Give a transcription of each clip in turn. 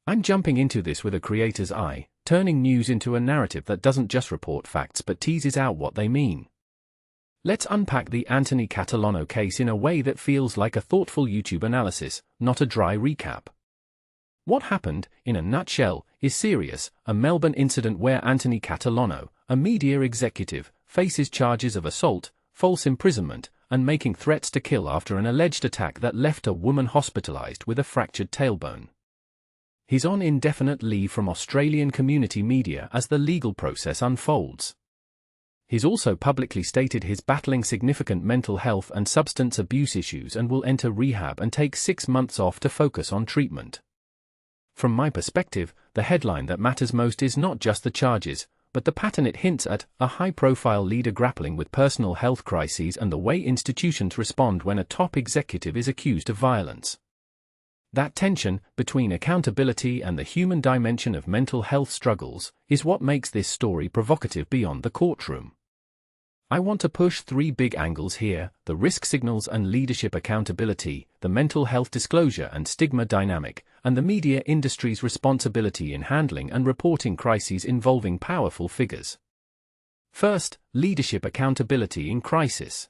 I'm jumping into this with a creator's eye, turning news into a narrative that doesn't just report facts but teases out what they mean. Let's unpack the Antony Catalano case in a way that feels like a thoughtful YouTube analysis, not a dry recap. What happened, in a nutshell, is serious: a Melbourne incident where Antony Catalano, a media executive, faces charges of assault, false imprisonment, and making threats to kill after an alleged attack that left a woman hospitalized with a fractured tailbone. He's on indefinite leave from Australian community media as the legal process unfolds. He's also publicly stated he's battling significant mental health and substance abuse issues and will enter rehab and take 6 months off to focus on treatment. From my perspective, the headline that matters most is not just the charges, but the pattern it hints at: a high-profile leader grappling with personal health crises and the way institutions respond when a top executive is accused of violence. That tension, between accountability and the human dimension of mental health struggles, is what makes this story provocative beyond the courtroom. I want to push 3 big angles here: the risk signals and leadership accountability, the mental health disclosure and stigma dynamic, and the media industry's responsibility in handling and reporting crises involving powerful figures. First, leadership accountability in crisis.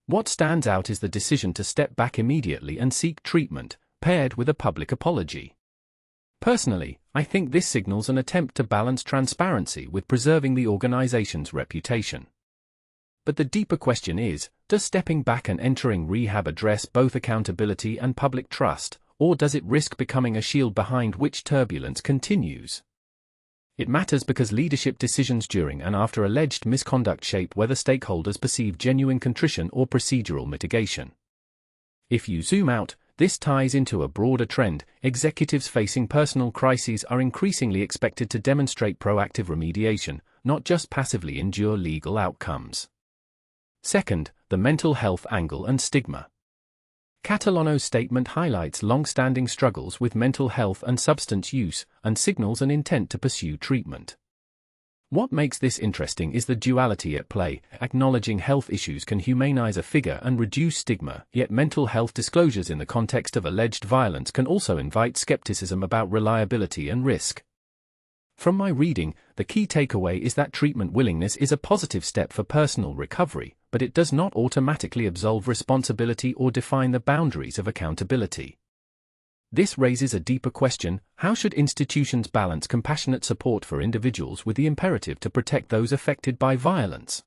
What stands out is the decision to step back immediately and seek treatment, paired with a public apology. Personally, I think this signals an attempt to balance transparency with preserving the organization's reputation. But the deeper question is, does stepping back and entering rehab address both accountability and public trust, or does it risk becoming a shield behind which turbulence continues? It matters because leadership decisions during and after alleged misconduct shape whether stakeholders perceive genuine contrition or procedural mitigation. If you zoom out, this ties into a broader trend: executives facing personal crises are increasingly expected to demonstrate proactive remediation, not just passively endure legal outcomes. Second, the mental health angle and stigma. Catalano's statement highlights long-standing struggles with mental health and substance use, and signals an intent to pursue treatment. What makes this interesting is the duality at play: acknowledging health issues can humanize a figure and reduce stigma, yet mental health disclosures in the context of alleged violence can also invite skepticism about reliability and risk. From my reading, the key takeaway is that treatment willingness is a positive step for personal recovery, but it does not automatically absolve responsibility or define the boundaries of accountability. This raises a deeper question: how should institutions balance compassionate support for individuals with the imperative to protect those affected by violence?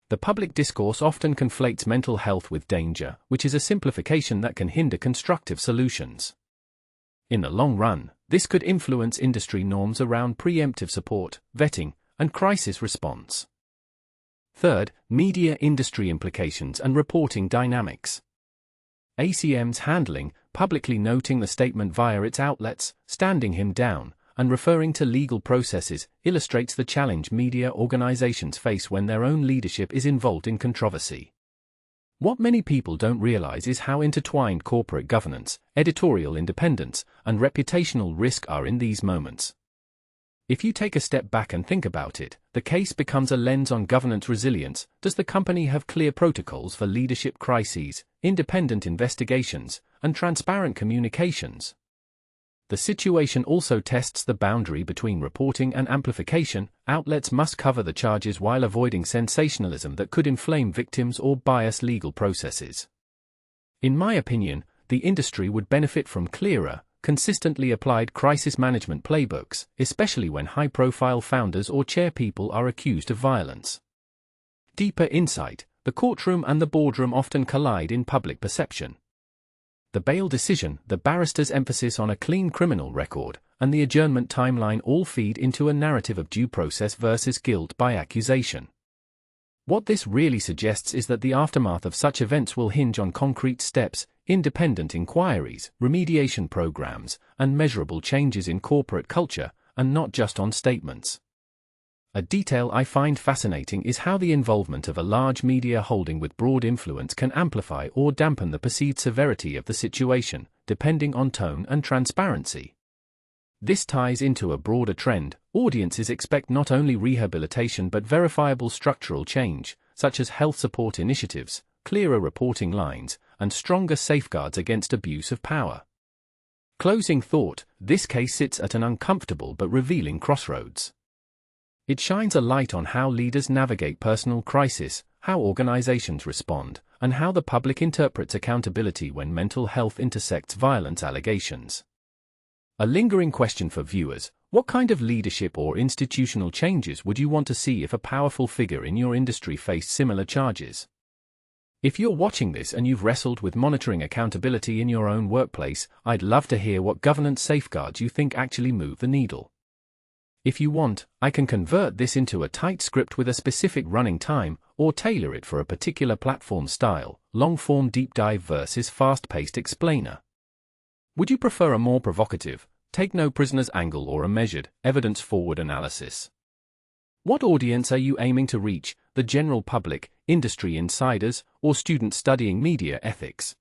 The public discourse often conflates mental health with danger, which is a simplification that can hinder constructive solutions. In the long run, this could influence industry norms around preemptive support, vetting, and crisis response. Third, media industry implications and reporting dynamics. ACM's handling, publicly noting the statement via its outlets, standing him down, and referring to legal processes, illustrates the challenge media organizations face when their own leadership is involved in controversy. What many people don't realize is how intertwined corporate governance, editorial independence, and reputational risk are in these moments. If you take a step back and think about it, the case becomes a lens on governance resilience. Does the company have clear protocols for leadership crises, independent investigations, and transparent communications? The situation also tests the boundary between reporting and amplification. Outlets must cover the charges while avoiding sensationalism that could inflame victims or bias legal processes. In my opinion, the industry would benefit from clearer, consistently applied crisis management playbooks, especially when high-profile founders or chairpeople are accused of violence. Deeper insight: the courtroom and the boardroom often collide in public perception. The bail decision, the barrister's emphasis on a clean criminal record, and the adjournment timeline all feed into a narrative of due process versus guilt by accusation. What this really suggests is that the aftermath of such events will hinge on concrete steps, independent inquiries, remediation programs, and measurable changes in corporate culture, and not just on statements. A detail I find fascinating is how the involvement of a large media holding with broad influence can amplify or dampen the perceived severity of the situation, depending on tone and transparency. This ties into a broader trend: audiences expect not only rehabilitation but verifiable structural change, such as health support initiatives, clearer reporting lines, and stronger safeguards against abuse of power. Closing thought, this case sits at an uncomfortable but revealing crossroads. It shines a light on how leaders navigate personal crisis, how organizations respond, and how the public interprets accountability when mental health intersects violence allegations. A lingering question for viewers: what kind of leadership or institutional changes would you want to see if a powerful figure in your industry faced similar charges? If you're watching this and you've wrestled with monitoring accountability in your own workplace, I'd love to hear what governance safeguards you think actually move the needle. If you want, I can convert this into a tight script with a specific running time, or tailor it for a particular platform style, long-form deep dive versus fast-paced explainer. Would you prefer a more provocative, take-no-prisoners angle or a measured, evidence-forward analysis? What audience are you aiming to reach, the general public, industry insiders, or students studying media ethics?